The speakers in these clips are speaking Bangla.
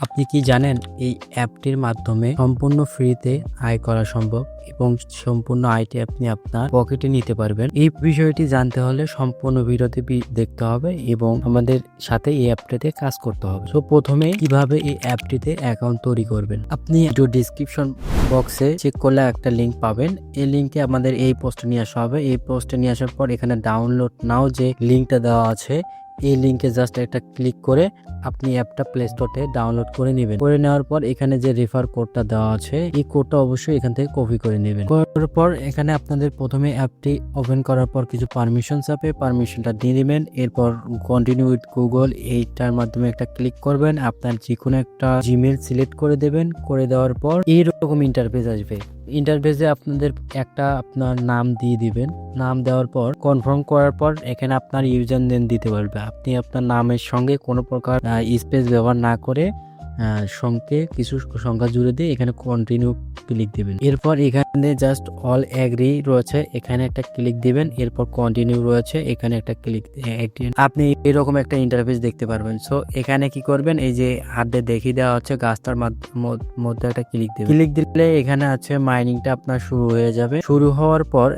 আপনি কি জানেন এই অ্যাপটির মাধ্যমে সম্পূর্ণ ফ্রিতে আয় করা সম্ভব এবং সম্পূর্ণ আয়টি আপনি আপনার পকেটে নিতে পারবেন। এই বিষয়টি জানতে হলে সম্পূর্ণ ভিডিওটি দেখতে হবে এবং আমাদের সাথে এই অ্যাপটিতে কাজ করতে হবে। তো প্রথমে কিভাবে এই অ্যাপটিতে অ্যাকাউন্ট তৈরি করবেন, আপনি ভিডিও ডিসক্রিপশন বক্সে চেক করলে একটা লিঙ্ক পাবেন। এই লিঙ্কে আমাদের এই পোস্টে নিয়ে আসা হবে। এই পোস্টে নিয়ে আসার পর এখানে ডাউনলোড নাও যে লিঙ্কটা দেওয়া আছে, এই লিঙ্কে জাস্ট একটা ক্লিক করে আপনি অ্যাপটা প্লে স্টোরে ডাউনলোড করে নেবেন। করে নেওয়ার পর এখানে যে রেফার কোডটা দেওয়া আছে, এই কোডটা অবশ্যই এখান থেকে কপি করে নেবেন। করার পর এখানে আপনাদের প্রথমে অ্যাপটি ওপেন করার পর কিছু পারমিশন চাপে, পারমিশনটা দিয়ে দিবেন। এরপর কন্টিনিউ উইথ গুগল এইটার মাধ্যমে একটা ক্লিক করবেন। আপনার যে কোনো একটা জিমেল সিলেক্ট করে দেবেন। করে দেওয়ার পর এইরকম ইন্টারফেস আসবে। ইন্টারফেসে আপনাদের একটা আপনার নাম দিয়ে দিবেন। নাম দেওয়ার পর কনফার্ম করার পর এখানে আপনার ইউজার নেম দিতে পারবে। আপনি আপনার নামের সঙ্গে কোনো প্রকার স্পেস ব্যবহার না করে সঙ্গে কিছু সংখ্যা জুড়ে দিয়ে এখানে কন্টিনিউ ক্লিক দিবেন। এরপর এখানে জাস্ট অল এগ্রি রয়েছে, এখানে একটা ক্লিক দিবেন। এরপর কন্টিনিউ রয়েছে, এখানে একটা ক্লিক, আপনি এরকম একটা ইন্টারফেস দেখতে পারবেন। সো এখানে কি করবেন, এই যে হাতে দেখিয়ে দেওয়া হচ্ছে গাছটার মধ্যে একটা ক্লিক দিবেন। ক্লিক দিলে এখানে আছে মাইনিংটা আপনার শুরু হয়ে যাবে। শুরু হওয়ার পর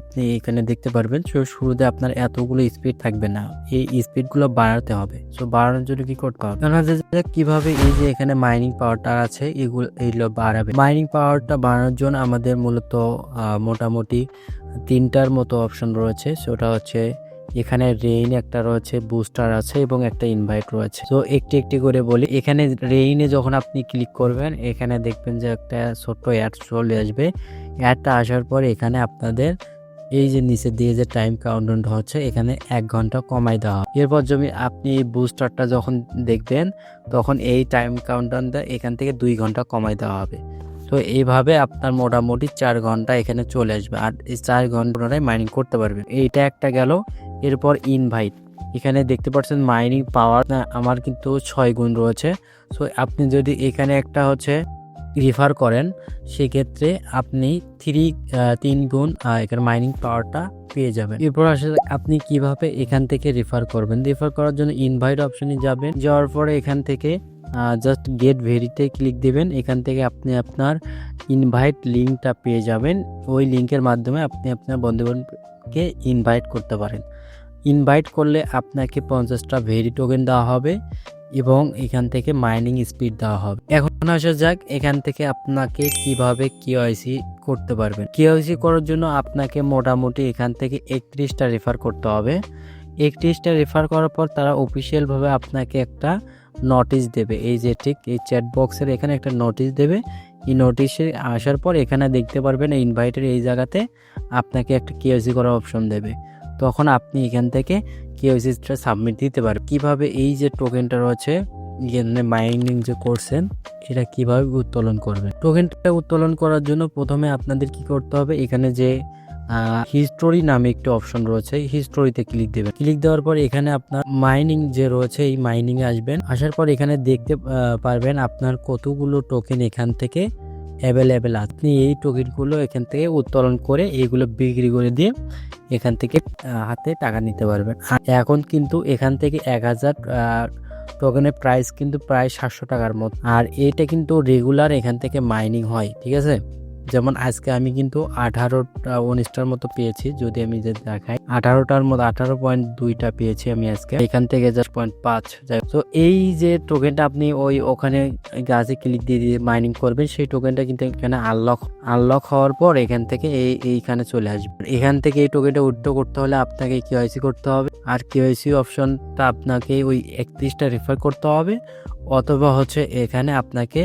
আপনি এখানে দেখতে পারবেন শুরুতে আপনার এতগুলো স্পিড থাকবে না, এই স্পিড গুলো বাড়াতে হবে। সো বাড়ানোর জন্য কি করতে হবে, কিভাবে এই যে এখানে মাইনিং পাওয়ারটা আছে এগুলো বাড়াবে। মাইনিং পাওয়ারটা বাড়ানোর জন্য আমাদের মূলত মোটামুটি তিনটার মতো অপশন রয়েছে। সেটা হচ্ছে এখানে রেইন একটা রয়েছে, বুস্টার আছে এবং একটা ইনভাইট রয়েছে। তো একটি একটি করে বলি। এখানে রেইনে যখন আপনি ক্লিক করবেন, এখানে দেখবেন যে একটা ছোট্ট অ্যাড চলে আসবে। অ্যাডটা আসার পর এখানে আপনাদের এই যে নিচে দিয়ে যে টাইম কাউন্টডাউন হচ্ছে, এখানে 1 ঘন্টা কমাই দেওয়া হবে। এরপর আপনি এই বুস্টারটা যখন দেখবেন, তখন এই টাইম কাউন্টডাউনটা এখান থেকে 2 ঘন্টা কমাই দেওয়া হবে। তো এইভাবে আপনার মোটামুটি 4 ঘন্টা এখানে চলে আসবে, আর এই 4 ঘন্টায় মাইনিং করতে পারবেন। এইটা একটা গেল। এরপর ইনভাইট, এখানে দেখতে পাচ্ছেন মাইনিং পাওয়ার আমার কিন্তু 6 গুণ রয়েছে। সো আপনি যদি এখানে একটা হচ্ছে রেফার করেন, সেক্ষেত্রে আপনি 3 গুণ এখানে মাইনিং পাওয়ারটা পেয়ে যাবেন। এরপর আসলে আপনি কিভাবে এখান থেকে রেফার করবেন। রেফার করার জন্য ইনভাইট অপশনে যাবেন। যাওয়ার পরে এখান থেকে জাস্ট গেট ভেরিতে ক্লিক দিবেন। এখান থেকে আপনি আপনার ইনভাইট লিঙ্কটা পেয়ে যাবেন। ওই লিঙ্কের মাধ্যমে আপনি আপনার বন্ধুবান্ধবকে ইনভাইট করতে পারেন। ইনভাইট করলে আপনাকে 50টা ভেরি টোকেন দেওয়া হবে এবং এখান থেকে মাইনিং স্পিড দেওয়া হবে। এখন আসা যাক এখান থেকে আপনাকে কিভাবে কেওয়াইসি করতে পারবেন। কেওয়াইসি করার জন্য আপনাকে মোটামুটি এখান থেকে 31টা রেফার করতে হবে। 31টা রেফার করার পর তারা অফিসিয়াল ভাবে আপনাকে একটা নোটিশ দেবে। এই যে ঠিক এই চ্যাট বক্সের এখানে একটা নোটিশ দেবে। এই নোটিশে আসার পর এখানে দেখতে পারবেন ইনভাইটের এই জায়গাতে আপনাকে একটা কেওয়াইসি করার অপশন দেবে। তখন আপনি এখান থেকে কেওয়াইসিটা সাবমিট দিতে পারবেন। কিভাবে এই যে টোকেনটা রয়েছে এখানে মাইনিং যে করছেন, এটা কিভাবে উত্তোলন করবেন। টোকেনটা উত্তোলন করার জন্য প্রথমে আপনাদের কি করতে হবে, এখানে যে হিস্টোরি নামে একটি অপশন রয়েছে, হিস্টোরিতে ক্লিক দেবেন। ক্লিক দেওয়ার পর এখানে আপনার মাইনিং যে রয়েছে, এই মাইনিং এ আসবেন। আসার পর এখানে দেখতে পারবেন আপনার কতগুলো টোকেন এখান থেকে অ্যাভেলেবেল। আপনি এই টোকেনগুলো এখান থেকে উত্তোলন করে এইগুলো বিক্রি করে দিয়ে এখান থেকে হাতে টাকা নিতে পারবেন। এখন কিন্তু এখান থেকে 1000 টোকেনের প্রাইস কিন্তু প্রায় 700 টাকার মতো। আর এটা কিন্তু রেগুলার এখান থেকে মাইনিং হয়, ঠিক আছে। যেমন আজকে আমি কিন্তু 19টার মতো পেয়েছি। যদি আমি যে দেখাই 18টার মতো 18.2টা পেয়েছি আমি আজকে। এখান থেকে জাস্ট 0.5। তো এই যে টোকেনটা আপনি ওখানে গাছে ক্লিক দিয়ে মাইনিং করবেন, সেই টোকেনটা কিন্তু এখানে আনলক হওয়ার পর এখান থেকে এইখানে চলে আসবে। এখান থেকে এই টোকেনটা উইথড্র করতে হলে আপনাকে কেওয়াইসি করতে হবে। আর কেওয়াইসি অপশনটা আপনাকে ওই 31টা রেফার করতে হবে, অথবা হচ্ছে এখানে আপনাকে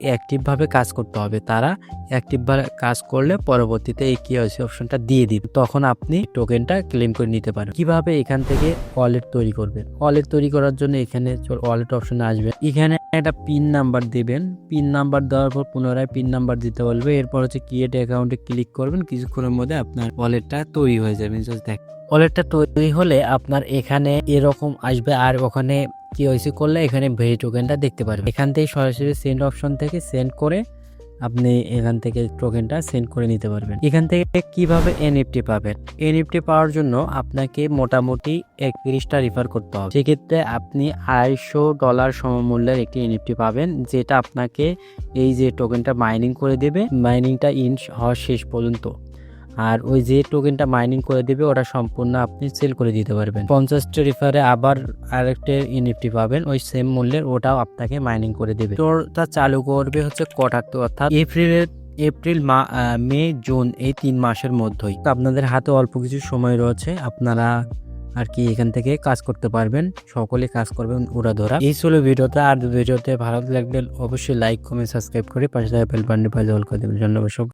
অ্যাক্টিভভাবে কাজ করতে হবে। তারা অ্যাক্টিভভাবে কাজ করলে পরবর্তীতে এই কেওয়াইসি অপশনটা দিয়ে দিবে, তখন আপনি টোকেনটা ক্লেম করে নিতে পারেন। কিভাবে এখান থেকে ওয়ালেট তৈরি করবেন। ওয়ালেট তৈরি করার জন্য এখানে ওয়ালেট অপশনে আসবে। এখানে একটা পিন নাম্বার দিবেন। পিন নাম্বার দেওয়ার পর পুনরায় পিন নাম্বার দিতে বলবে। এরপর হচ্ছে ক্রিয়েট অ্যাকাউন্টে ক্লিক করবেন। কিছুক্ষণের মধ্যে আপনার ওয়ালেটটা তৈরি হয়ে যাবে। জাস্ট দেখ, ওয়ালেটটা তৈরি হলে আপনার এখানে এরকম আসবে। আর ওখানে কেওয়াইসি করলে এখানে ভেরি টোকেনটা দেখতে পারবেন। এখান থেকে সরাসরি সেন্ড অপশন থেকে সেন্ড করে আপনি এখান থেকে টোকেনটা সেন্ড করে নিতে পারবেন। এখান থেকে কিভাবে এনএফটি পাবেন? এনএফটি পাওয়ার জন্য আপনাকে মোটামুটি 31টা রিফার করতে হবে। সেক্ষেত্রে আপনি $250 সমমূল্যের একটি এনএফটি পাবেন, যেটা আপনাকে এই যে টোকেনটা মাইনিং করে দেবে, মাইনিংটা হওয়ার শেষ পর্যন্ত। আর ওই যে টোকেনটা মাইনিং করে দিবে ওটা সম্পূর্ণ আপনি সেল করে দিতে পারবেন। 50টা রিফারে আবার আরেকটা এনএফটি পাবেন ওই সেম মূল্যের, ওটাও আপনাকে মাইনিং করে দেবে। তোরটা চালু করবে হচ্ছে কটাতে, অর্থাৎ এপ্রিল মে জুন এই 3 মাসের মধ্যেই। তো আপনাদের হাতে অল্প কিছু সময় রয়েছে, আপনারা আর কি এখান থেকে কাজ করতে পারবেন। সকলে কাজ করবেন উড়াধরা। এই ছিল ভিডিওটা। আর ভিডিওতে ভালো লাগলে অবশ্যই লাইক কমেন্ট সাবস্ক্রাইব করে পাশে বেল বাটনটি বাজিয়ে অল করে দেবেন। ধন্যবাদ।